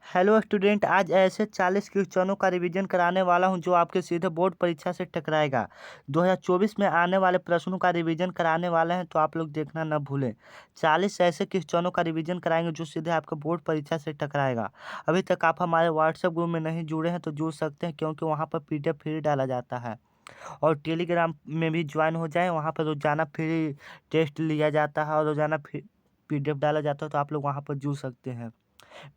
Hello student, आज ऐसे 40 क्वेश्चनों का रिवीजन कराने वाला हूं जो आपके सीधे बोर्ड परीक्षा से टकराएगा। 2024 में आने वाले प्रश्नों का रिवीजन कराने वाले हैं, तो आप लोग देखना न भूलें। 40 ऐसे क्वेश्चनों का रिवीजन कराएंगे जो सीधे आपके बोर्ड परीक्षा से टकराएगा। अभी तक आप हमारे व्हाट्सएप ग्रुप में नहीं जुड़े हैं तो जुड़ सकते हैं, क्योंकि वहाँ पर PDF फ्री डाला जाता है। और टेलीग्राम में भी ज्वाइन हो जाए, वहाँ पर रोजाना फ्री टेस्ट लिया जाता है और रोजाना PDF डाला जाता है, तो आप लोग वहाँ पर जुड़ सकते हैं।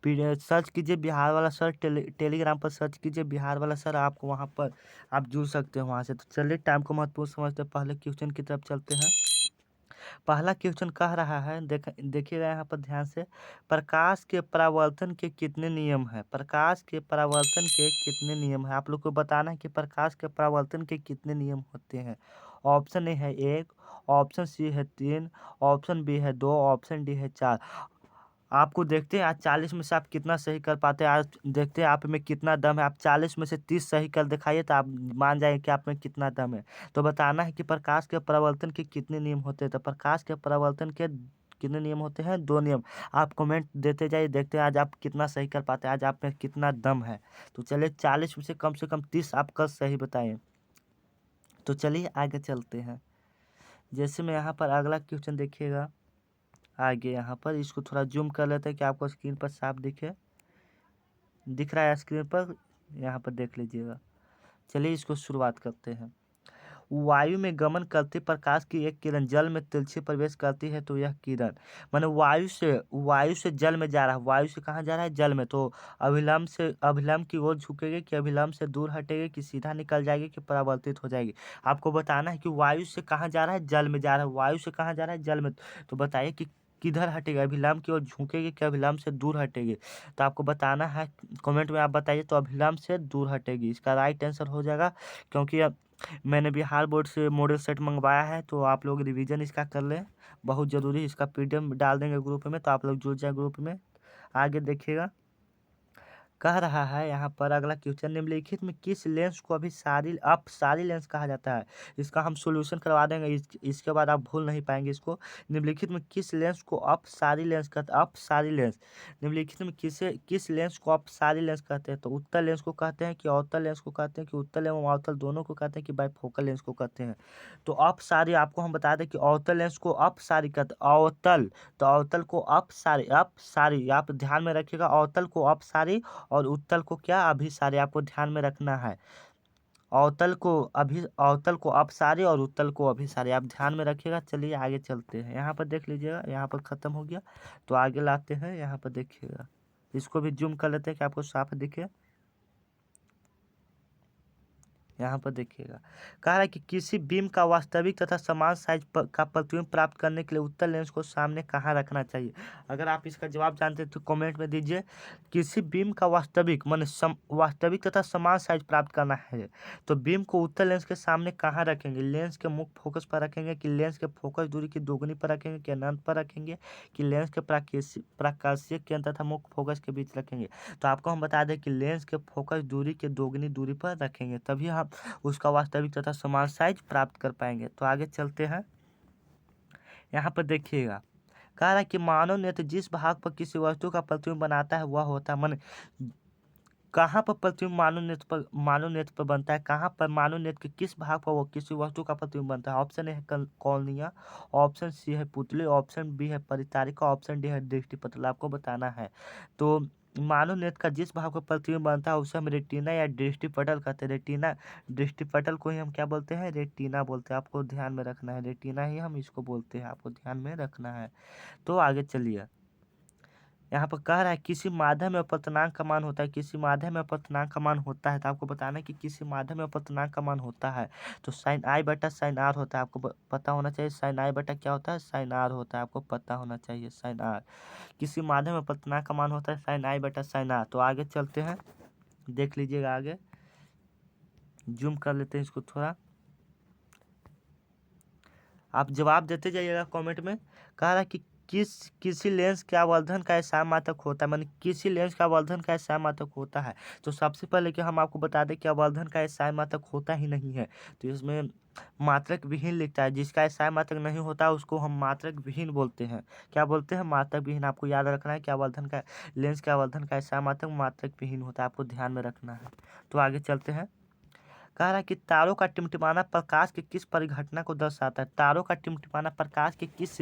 सर्च कीजिए बिहार वाला सर, टेलीग्राम पर सर्च कीजिए बिहार वाला सर, आपको वहाँ पर आप जुड़ सकते हैं वहाँ से। तो चलिए टाइम को महत्वपूर्ण समझते हैं, पहले क्वेश्चन की तरफ चलते हैं। पहला क्वेश्चन कह रहा है, देखिएगा यहाँ पर ध्यान से। प्रकाश के परावर्तन के कितने नियम है? प्रकाश के परावर्तन के कितने नियम है? आप लोग को बताना है कि प्रकाश के परावर्तन के कितने नियम होते हैं। ऑप्शन ए है 1, ऑप्शन सी है 3, ऑप्शन बी है 2, ऑप्शन डी है 4। आपको देखते हैं आज 40 में से आप कितना सही कर पाते हैं। आज देखते हैं आप में कितना दम है। आप 40 में से 30 सही कर दिखाइए तो आप मान जाएंगे कि आप में कितना दम है। तो बताना है कि प्रकाश के परावर्तन के कितने नियम होते हैं। तो प्रकाश के परावर्तन के कितने नियम होते हैं? 2 नियम। आप कमेंट देते जाइए, देखते हैं आज आप कितना सही कर पाते हैं, आज आप में कितना दम है। तो चलिए 40 में से कम 30 आप कल सही बताएं। तो चलिए आगे चलते हैं। जैसे मैं यहाँ पर अगला क्वेश्चन देखिएगा आगे, यहाँ पर इसको थोड़ा जूम कर लेते हैं कि आपको स्क्रीन पर साफ दिख रहा है स्क्रीन पर, यहाँ पर देख लीजिएगा। चलिए इसको शुरुआत करते हैं। वायु में गमन करते प्रकाश की एक किरण जल में तिरछे प्रवेश करती है, तो यह किरण माने वायु से जल में जा रहा है। वायु से कहाँ जा रहा है? जल में। तो अभिलंब की ओर झुकेगी कि अभिलंब से दूर हटेगी कि सीधा निकल जाएगी कि परावर्तित हो जाएगी? आपको बताना है कि वायु से कहाँ जा रहा है? जल में जा रहा है। वायु से कहाँ जा रहा है? जल में। तो बताइए कि किधर हटेगा? अभिलंब की ओर झुकेगी कि अभिलंब से दूर हटेगी? तो आपको बताना है, कमेंट में आप बताइए। तो अभिलंब से दूर हटेगी इसका राइट आंसर हो जाएगा, क्योंकि अब मैंने बिहार बोर्ड से मॉडल सेट मंगवाया है, तो आप लोग रिवीजन इसका कर लें, बहुत ज़रूरी। इसका PDF डाल देंगे ग्रुप में, तो आप लोग जुड़ जाए ग्रुप में। आगे देखिएगा, कह रहा है यहाँ पर अगला क्वेश्चन, निम्नलिखित में किस लेंस को अपसारी लेंस कहा जाता है? इसका हम सॉल्यूशन करवा देंगे, इसके बाद आप भूल नहीं पाएंगे इसको। निम्नलिखित में किस लेंस को अपसारी लेंस कहते हैं? अपसारी लेंस। निम्नलिखित में किस लेंस को अपसारी लेंस कहते हैं? तो उत्तल लेंस को कहते हैं कि अवतल लेंस को कहते हैं कि उत्तल एवं अवतल दोनों को कहते हैं कि बाइफोकल लेंस को कहते हैं? तो अपसारी आपको हम बता दें कि अवतल लेंस को अपसारी कहते हैं। अवतल, तो अवतल को अपसारी आप ध्यान में रखिएगा। अवतल को अपसारी और उत्तल को क्या? अभिसारी। आपको ध्यान में रखना है। अवतल को अपसारी और उत्तल को अभिसारी, आप ध्यान में रखिएगा। चलिए आगे चलते हैं। यहाँ पर देख लीजिएगा, यहाँ पर खत्म हो गया, तो आगे लाते हैं। यहाँ पर देखिएगा, इसको भी जूम कर लेते हैं कि आपको साफ दिखे। यहाँ पर देखिएगा, कह रहा है कि किसी बीम का वास्तविक तथा समान साइज का प्रतिबिंब प्राप्त करने के लिए उत्तल लेंस को सामने कहाँ रखना चाहिए? अगर आप इसका जवाब जानते हैं तो कमेंट में दीजिए। किसी बीम का वास्तविक माने वास्तविक तथा समान साइज प्राप्त करना है, तो बीम को उत्तल लेंस के सामने कहाँ रखेंगे? लेंस के मुख्य फोकस पर रखेंगे कि लेंस के फोकस दूरी की दोगुनी पर रखेंगे कि अनंत पर रखेंगे कि लेंस के प्रकाशीय केंद्र तथा मुख्य फोकस के बीच रखेंगे? तो आपको हम बता दें कि लेंस के फोकस दूरी के दोगुनी दूरी पर रखेंगे, तभी हम उसका वास्तविक तथा समान साइज प्राप्त कर पाएंगे। तो आगे चलते हैं। यहाँ पर देखिएगा, कह रहा है कि मानव नेत्र जिस भाग पर किसी वस्तु का प्रतिबिंब बनाता है वह होता है, माने कहाँ पर प्रतिबिंब मानव नेत्र पर बनता है? कहाँ पर मानव नेत्र के किस भाग पर वो किसी वस्तु का प्रतिबिंब बनता है? ऑप्शन ए है कॉर्निया, ऑप्शन सी है पुतली, ऑप्शन बी है परिचारिका, ऑप्शन डी है दृष्टिपटल। आपको बताना है। तो मानव नेत्र का जिस भाग पर प्रतिबिंब बनता है उसे हम रेटिना या दृष्टिपटल कहते हैं। दृष्टिपटल को ही हम क्या बोलते हैं? रेटिना बोलते हैं। आपको ध्यान में रखना है, रेटिना ही हम इसको बोलते हैं, आपको ध्यान में रखना है। तो आगे चलिए, यहाँ पर कह रहा है किसी माध्यम में अपवर्तनांक का मान होता है। किसी माध्यम में अपवर्तनांक का मान होता है, तो आपको बताना है कि किसी माध्यम में अपवर्तनांक का मान होता है। तो साइन आई बटा साइन आर होता है। आपको पता होना चाहिए साइन आई बटा क्या होता है? साइन आर होता है। आपको पता होना चाहिए साइन आर। किसी माध्यम में अपवर्तनांक का मान होता है साइन आई बटा साइन आर। तो आगे चलते हैं, देख लीजिएगा आगे, जूम कर लेते हैं इसको थोड़ा, आप जवाब देते जाइएगा कमेंट में। कह रहा है कि किसी लेंस के आवर्धन का SI मात्रक होता है, माने किसी लेंस का आवर्धन का SI मात्रक होता है। तो सबसे पहले कि हम आपको बता दें कि आवर्धन का SI मात्रक होता ही नहीं है। तो इसमें मात्रक विहीन लिखता है। जिसका एसआई मात्रक नहीं होता उसको हम मात्रक विहीन बोलते हैं। क्या बोलते हैं? मात्रक विहीन। आपको याद रखना है। क्या आवर्धन का लेंस के आवर्धन का एसआई मात्रक मात्रक विहीन होता है, आपको ध्यान में रखना है। तो आगे चलते हैं। कह रहा है कि तारों का टिमटिमाना प्रकाश की किस परिघटना को दर्शाता है? तारों का टिमटिमाना प्रकाश की किस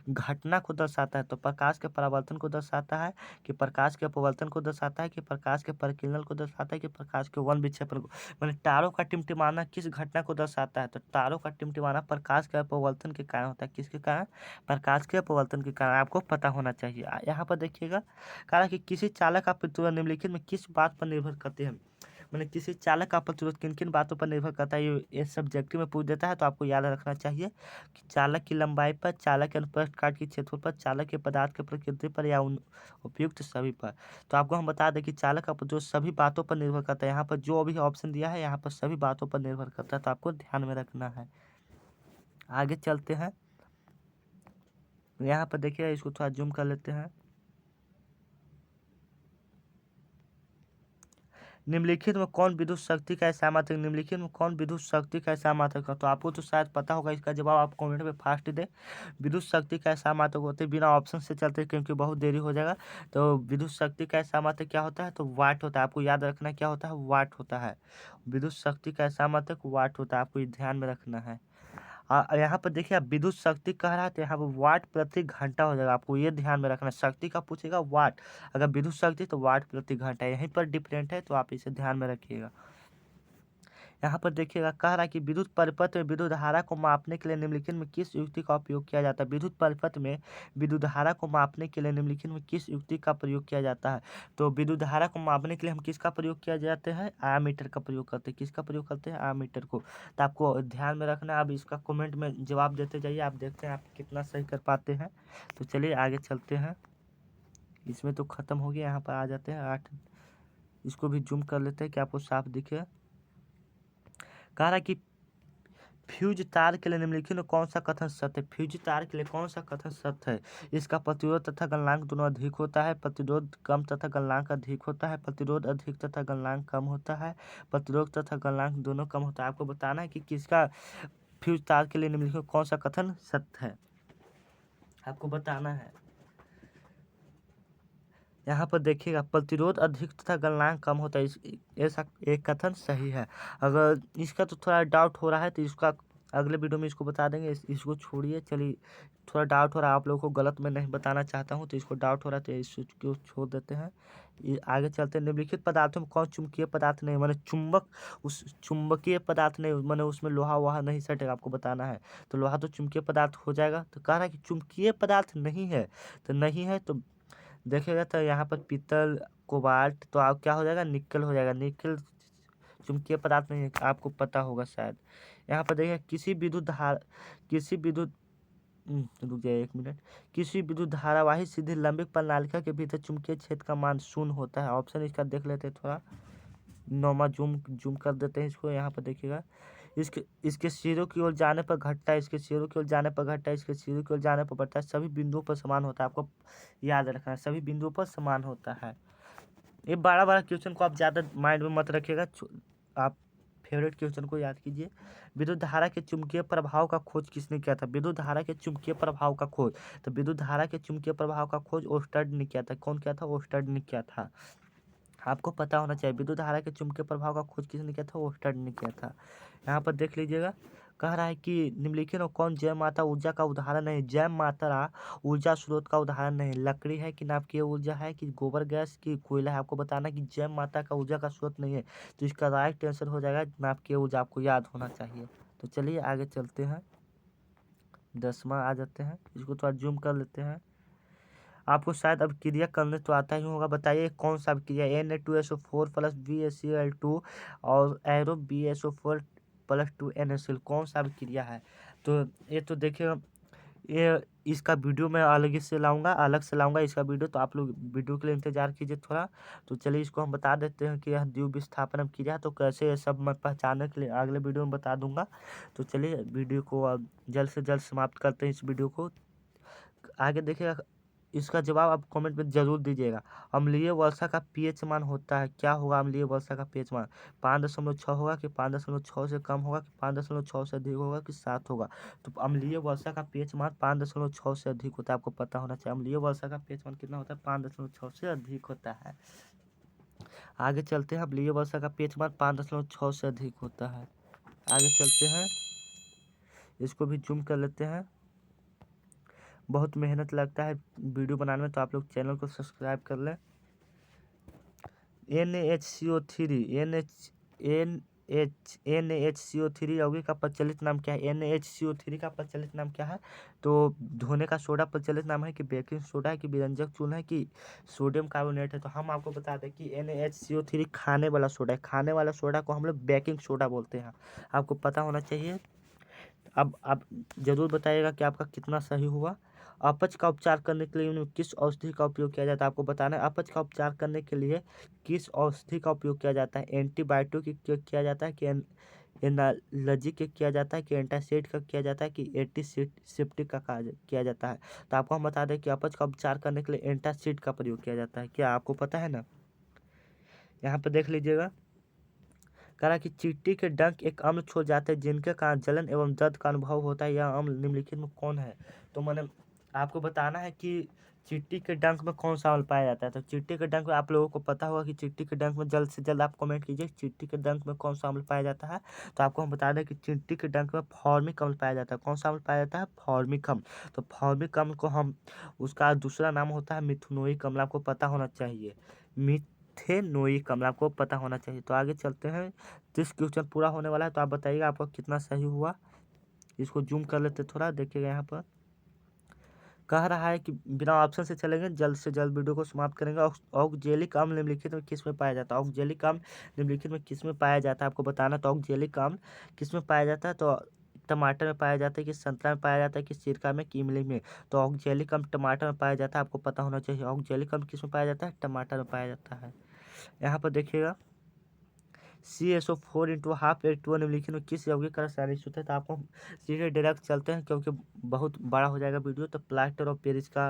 घटना को दर्शाता है? तो प्रकाश के परावर्तन को दर्शाता है, कि प्रकाश के अपवर्तन को दर्शाता है, कि प्रकाश के परिकिरण को दर्शाता है, कि प्रकाश के वन विक्षेपण को। मैंने तारों का टिमटिमाना किस घटना को दर्शाता है? तो तारों का टिमटिमाना प्रकाश के अपवर्तन के कारण होता है। किसके कारण? प्रकाश के अपवर्तन के कारण। आपको पता होना चाहिए। यहाँ पर देखिएगा, कह रहा है कि किसी चालक का प्रतिरोध निम्नलिखित में किस बात पर निर्भर करते हैं? मैंने किसी चालक का प्रतिरोध किन किन बातों पर निर्भर करता है, ये सब्जेक्टिव में पूछ देता है, तो आपको याद रखना चाहिए कि चालक की लंबाई पर, चालक के अनुप्रस्थ काट की क्षेत्रफल पर, चालक के पदार्थ के प्रकृति पर, या उन उपयुक्त सभी पर। तो आपको हम बता दें कि चालक का प्रतिरोध सभी बातों पर निर्भर करता है। यहाँ पर जो भी ऑप्शन दिया है यहाँ पर सभी बातों पर निर्भर करता है, तो आपको ध्यान में रखना है। आगे चलते हैं। यहाँ पर देखिए, इसको थोड़ा जूम कर लेते हैं। निम्नलिखित में कौन विद्युत शक्ति का एसआई मात्रक? निम्नलिखित में कौन विद्युत शक्ति का एसआई मात्रक है? तो आपको तो शायद पता होगा, इसका जवाब आप कमेंट में फास्ट दे। विद्युत शक्ति का एसआई मात्रक होते बिना ऑप्शन से चलते, क्योंकि बहुत देरी हो जाएगा। तो विद्युत शक्ति का एसआई मात्रक क्या होता है? तो वाट होता है। आपको याद रखना क्या होता है? वाट होता है। विद्युत शक्ति का एसआई मात्रक वाट होता है, आपको ये ध्यान में रखना है। यहाँ पर देखिए, आप विद्युत शक्ति कह रहा है तो यहाँ पर वाट प्रति घंटा हो जाएगा, आपको ये ध्यान में रखना। शक्ति का पूछेगा वाट, अगर विद्युत शक्ति तो वाट प्रति घंटा, यहीं पर डिफरेंट है, तो आप इसे ध्यान में रखिएगा। यहाँ पर देखिएगा, कह रहा है कि विद्युत परिपथ में विद्युत धारा को मापने के लिए निम्नलिखित में किस युक्ति का उपयोग किया जाता है? विद्युत परिपथ में विद्युत धारा को मापने के लिए निम्नलिखित में किस युक्ति का प्रयोग किया जाता है? तो विद्युत धारा को मापने के लिए हम किसका प्रयोग किया जाते हैं? आमीटर का प्रयोग करते हैं। किसका प्रयोग करते हैं? आमीटर को। तो आपको ध्यान में रखना है। अब इसका कमेंट में जवाब देते जाइए, आप देखते हैं आप कितना सही कर पाते हैं। तो चलिए आगे चलते हैं। इसमें तो खत्म हो गया, यहाँ पर आ जाते हैं 8। इसको भी जूम कर लेते हैं कि आपको साफ दिखे। कह रहा है कि फ्यूज तार के लिए निम्नलिखित में कौन सा कथन सत्य है? फ्यूज तार के लिए कौन सा कथन सत्य है? इसका प्रतिरोध तथा गलनांक दोनों अधिक होता है, प्रतिरोध कम तथा गलनांक अधिक होता है, प्रतिरोध अधिक तथा गलनांक कम होता है, प्रतिरोध तथा गलनांक दोनों कम होता है। आपको बताना है कि किसका फ्यूज तार के लिए निम्नलिखित में कौन सा कथन सत्य है, आपको बताना है। यहाँ पर देखिएगा, प्रतिरोध अधिक तथा गलनांक कम होता है, ऐसा एक कथन सही है। अगर इसका तो थोड़ा डाउट हो रहा है तो इसका अगले वीडियो में इसको बता देंगे। इसको छोड़िए। चलिए, थोड़ा डाउट हो रहा है, आप लोगों को गलत मैं नहीं बताना चाहता हूँ, तो इसको डाउट हो रहा है तो इसको छोड़ देते हैं। ये आगे चलते हैं। निम्नलिखित पदार्थों में कौन चुंबकीय पदार्थ नहीं? मैंने चुंबक, उस चुंबकीय पदार्थ नहीं, मैंने उसमें लोहा वहा नहीं सटेगा, आपको बताना है। तो लोहा तो चुंबकीय पदार्थ हो जाएगा। तो कह रहा है कि चुंबकीय पदार्थ नहीं है, तो नहीं है तो देखिएगा, तो यहाँ पर पीतल, कोबाल्ट, तो आप क्या हो जाएगा? निकल हो जाएगा। निकल चुंबकीय पदार्थ नहीं है, आपको पता होगा शायद। यहाँ पर देखिए, किसी विद्युत रुक जाइए 1 मिनट। किसी विद्युत धारावाही सीधी लंबित प्रणालिका के भीतर चुंबकीय क्षेत्र का मान 0 होता है। ऑप्शन इसका देख लेते हैं थोड़ा। नॉर्मल जूम कर देते हैं इसको। यहाँ पर देखिएगा, इसके सिरों की ओर जाने पर घटता है, इसके सिरों की ओर जाने पर घटता है, इसके सिरों की ओर जाने पर बढ़ता है, सभी बिंदुओं पर समान होता है। आपको याद रखना है, सभी बिंदुओं पर समान होता है। ये बड़ा बड़ा क्वेश्चन को आप ज़्यादा माइंड में मत रखिएगा, आप फेवरेट क्वेश्चन को याद कीजिए। विद्युत धारा के चुंबकीय प्रभाव का खोज किसने किया था? विद्युत धारा के चुंबकीय प्रभाव का खोज, तो विद्युत धारा के चुंबकीय प्रभाव का खोज ओस्टर्ड ने किया था। कौन किया था? ओस्टर्ड ने किया था। आपको पता होना चाहिए, विद्युत धारा के चुंबकीय प्रभाव का खोज किसने किया था? ओस्टर्ड ने किया था। यहाँ पर देख लीजिएगा, कह रहा है कि निम्नलिखित में कौन जैव मात्रा ऊर्जा का उदाहरण है? जैव मात्रा ऊर्जा स्रोत का उदाहरण नहीं। लकड़ी है कि नाभिकीय ऊर्जा है कि गोबर गैस की कोयला है? आपको बताना है कि जैव मात्रा का ऊर्जा का स्रोत नहीं है, तो इसका राइट आंसर हो जाएगा नाभिकीय ऊर्जा, आपको याद होना चाहिए। तो चलिए आगे चलते हैं। 10वां आ जाते हैं, इसको थोड़ा जूम कर लेते हैं। आपको शायद अब क्रिया करने तो आता ही होगा, बताइए कौन सा क्रिया? Na2SO4 प्लस BaCl2 और एरो BaSO4 प्लस 2NaCl, कौन सा क्रिया है? तो ये तो देखिए, ये इसका वीडियो मैं अलग से लाऊंगा इसका वीडियो, तो आप लोग वीडियो के लिए इंतजार कीजिए थोड़ा। तो चलिए, इसको हम बता देते हैं कि यह द्विविस्थापन क्रिया, तो कैसे ये सब मैं पहचानने के लिए अगले वीडियो में बता दूंगा। तो चलिए, वीडियो को अब जल्द से जल्द समाप्त करते हैं इस वीडियो को। आगे देखिएगा, इसका जवाब आप कमेंट में जरूर दीजिएगा। अम्लीय वर्षा का पीएच मान होता है, क्या होगा अम्लीय वर्षा का पीएच मान? 5.6 होगा कि 5.6 से कम होगा कि 5.6 से अधिक होगा कि 7 होगा? तो अम्लीय वर्षा का पीएच मान 5.6 से अधिक होता है, आपको पता होना चाहिए। अम्लीय वर्षा का पीएच मान कितना होता है? 5.6 से अधिक होता है। आगे चलते हैं, अम्लीय वर्षा का पीएच मान 5.6 से अधिक होता है। आगे चलते हैं, इसको भी जूम कर लेते हैं। बहुत मेहनत लगता है वीडियो बनाने में, तो आप लोग चैनल को सब्सक्राइब कर लें। NaHCO3 NaHCO3 यौगिक का प्रचलित नाम क्या है? NaHCO3 का प्रचलित नाम क्या है? तो धोने का सोडा प्रचलित नाम है कि बेकिंग सोडा है कि विरंजक चूर्ण है कि सोडियम कार्बोनेट है? तो हम आपको बता दें कि NaHCO3 खाने वाला सोडा है। खाने वाला सोडा को हम लोग बेकिंग सोडा बोलते हैं, आपको पता होना चाहिए। अब आप जरूर बताइएगा कि आपका कितना सही हुआ। अपच का उपचार करने के लिए उन्हें किस औषधि का उपयोग किया जाता है? आपको बताना है अपच का उपचार करने के लिए किस औषधि का उपयोग किया जाता है। एंटीबायोटिक का किया जाता है कि एनालॉजी का किया जाता है कि एंटासिड का किया जाता है कि एंटीसेप्टिक का किया जाता है? तो आपको हम बता दें कि अपच का उपचार करने के लिए एंटासिड का प्रयोग किया जाता है। क्या आपको पता है ना? यहाँ पर देख लीजिएगा, कह रहा कि चींटी के डंक एक अम्ल छोड़ जाते हैं जिनके कारण जलन एवं दर्द का अनुभव होता है, यह अम्ल निम्नलिखित में कौन है? तो मैंने आपको बताना है कि चींटी के डंक में कौन सा अम्ल पाया जाता है। तो चींटी के डंक में आप लोगों को पता होगा कि चींटी के डंक में जल्द से जल्द आप कमेंट कीजिए चींटी के डंक में कौन सा अम्ल पाया जाता है। तो आपको हम बता दें कि चींटी के डंक में फॉर्मिक अम्ल पाया जाता है। कौन सा अम्ल पाया जाता है? फॉर्मिक अम्ल। तो फॉर्मिक अम्ल को हम, उसका दूसरा नाम होता है मिथुनोइक अम्ल, आपको पता होना चाहिए। मिथेनोइक अम्ल आपको पता होना चाहिए। तो आगे चलते हैं, 30 क्वेश्चन पूरा होने वाला है, तो आप बताइएगा आपका कितना सही हुआ। इसको जूम कर लेते थोड़ा, देखिएगा यहाँ पर कह रहा है कि बिना ऑप्शन से चलेंगे, जल्द से जल्द वीडियो को समाप्त करेंगे। ऑक्जेलिक अम्ल निम्नलिखित में किस में पाया जाता है? ऑक्जेलिक अम्ल निम्नलिखित में किस में पाया जाता है, आपको बताना। तो ऑक्जेलिक अम्ल किस में पाया जाता है? तो टमाटर में पाया जाता है कि संतरा में पाया जाता है कि सिरका में कि इमली में? तो ऑक्जेलिक अम्ल टमाटर में पाया जाता है, आपको पता होना चाहिए। ऑक्जेलिक अम्ल किस में पाया जाता है? टमाटर में पाया जाता है। यहाँ पर देखिएगा, CSO4 इंटू हाफ H2O निम्नलिखित में किस यौगिक का रासायनिक सूत्र है? तो आपको सीधे डायरेक्ट चलते हैं क्योंकि बहुत बड़ा हो जाएगा वीडियो। तो प्लास्टर ऑफ पेरिस का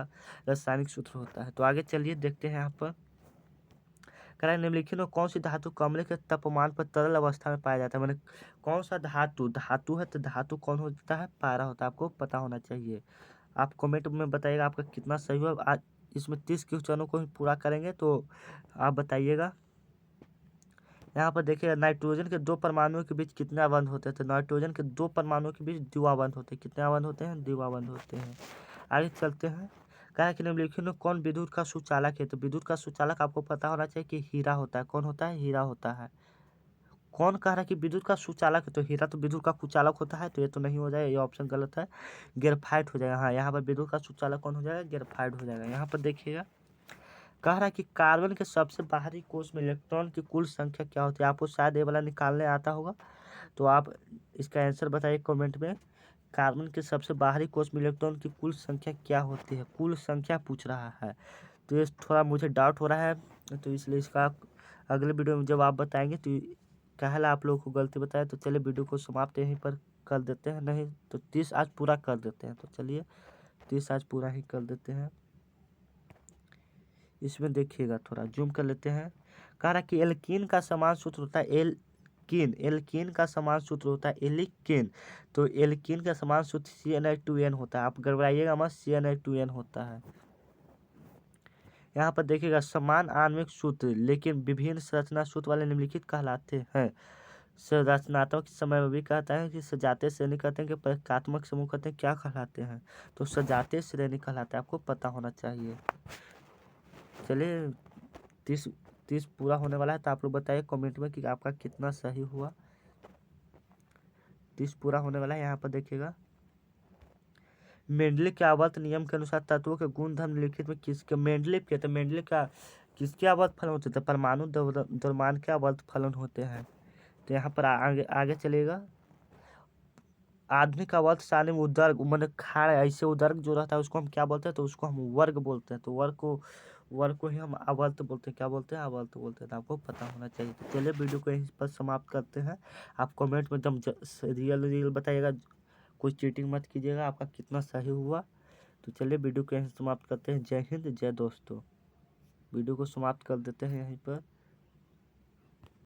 रासायनिक सूत्र होता है। तो आगे चलिए देखते हैं, यहाँ पर कह रहा है निम्नलिखित में कौन सी धातु कमरे के तापमान पर तरल अवस्था में पाया जाता है? मैंने कौन सा धातु धातु है? तो धातु कौन होता है? पारा होता है, आपको पता होना चाहिए। आप कमेंट में बताइएगा आपका कितना सही हुआ। आज इसमें 30 क्वेश्चनों को ही पूरा करेंगे, तो आप बताइएगा। यहाँ पर देखिए, नाइट्रोजन के दो परमाणुओं के बीच कितने आबंध होते हैं? तो नाइट्रोजन के दो परमाणुओं के बीच द्विआबंध होते हैं। कितने आबंध होते हैं? द्विआबंध होते हैं। आगे चलते हैं, कहा है कि निम्नलिखित में कौन विद्युत का सुचालक है? तो विद्युत का सुचालक आपको पता होना चाहिए कि हीरा होता है। कौन होता है? हीरा होता है। कौन कह रहा है कि विद्युत का सुचालक है? तो हीरा तो विद्युत का कुचालक होता है, तो ये तो नहीं हो जाएगा, ये ऑप्शन गलत है, ग्रेफाइट हो जाएगा। हाँ, यहाँ पर विद्युत का सुचालक कौन हो जाएगा? ग्रेफाइट हो जाएगा। यहाँ पर देखिएगा, कह रहा है कि कार्बन के सबसे बाहरी कोष में इलेक्ट्रॉन की कुल संख्या क्या होती है? आपको शायद ये वाला निकालने आता होगा, तो आप इसका आंसर बताइए कमेंट में। कार्बन के सबसे बाहरी कोष में इलेक्ट्रॉन की कुल संख्या क्या होती है? कुल संख्या पूछ रहा है, तो ये थोड़ा मुझे डाउट हो रहा है, तो इसलिए इसका अगले वीडियो में जब आप बताएंगे तो कहला आप लोगों को गलती बताया। तो चलिए वीडियो को समाप्त यहीं पर कर देते हैं, नहीं तो 30 आज पूरा कर देते हैं। तो चलिए 30 आज पूरा ही कर देते हैं। इसमें देखिएगा, थोड़ा जूम कर लेते हैं। कह रहा है कि एल्कीन का समान सूत्र होता है एल्कीन। एल्कीन का समान सूत्र होता है एल्कीन। तो एल्कीन का समान सूत्र CN2N होता है, आप गड़बड़ाइएगा मत, CN2N होता है। यहाँ पर देखिएगा, समान आणविक सूत्र लेकिन विभिन्न संरचना सूत्र वाले निम्नलिखित कहलाते हैं। संरचनात्मक समय में भी कहता है कि सजातीय श्रेणी कहते हैं कि प्रतीकात्मक समूह कहते हैं, क्या कहलाते हैं? तो सजातीय श्रेणी कहलाते हैं, आपको पता होना चाहिए। चलिए 30 पूरा होने वाला है, तो आप लोग बताइए कमेंट में कि आपका कितना सही हुआ। 30 पूरा होने वाला है। यहाँ पर देखिएगा, मेंडलीव के आवर्त नियम के अनुसार तत्वों के गुण धर्म निम्नलिखित में किसके? मेंडलीव के, तो मेंडलीव का किसके आवर्त फलन होते थे? परमाणु द्रव्यमान के आवर्त फलन होते हैं। तो यहाँ पर आगे आगे चलेगा, आधुनिक आवर्त सारणी में उदर्ग मैंने खाड़ ऐसे उदर्ग जो रहता है उसको हम क्या बोलते हैं? तो उसको हम वर्ग बोलते हैं। तो वर्ग को ही हम आवर्त बोलते हैं। क्या बोलते हैं? आवर्त बोलते हैं। तो आपको पता होना चाहिए। तो चलिए वीडियो को यहीं पर समाप्त करते हैं। आप कमेंट में एकदम रियल बताइएगा, कोई चीटिंग मत कीजिएगा, आपका कितना सही हुआ तो चलिए वीडियो को यहीं समाप्त करते हैं। जय हिंद, जय दोस्तों। वीडियो को समाप्त कर देते हैं यहीं पर।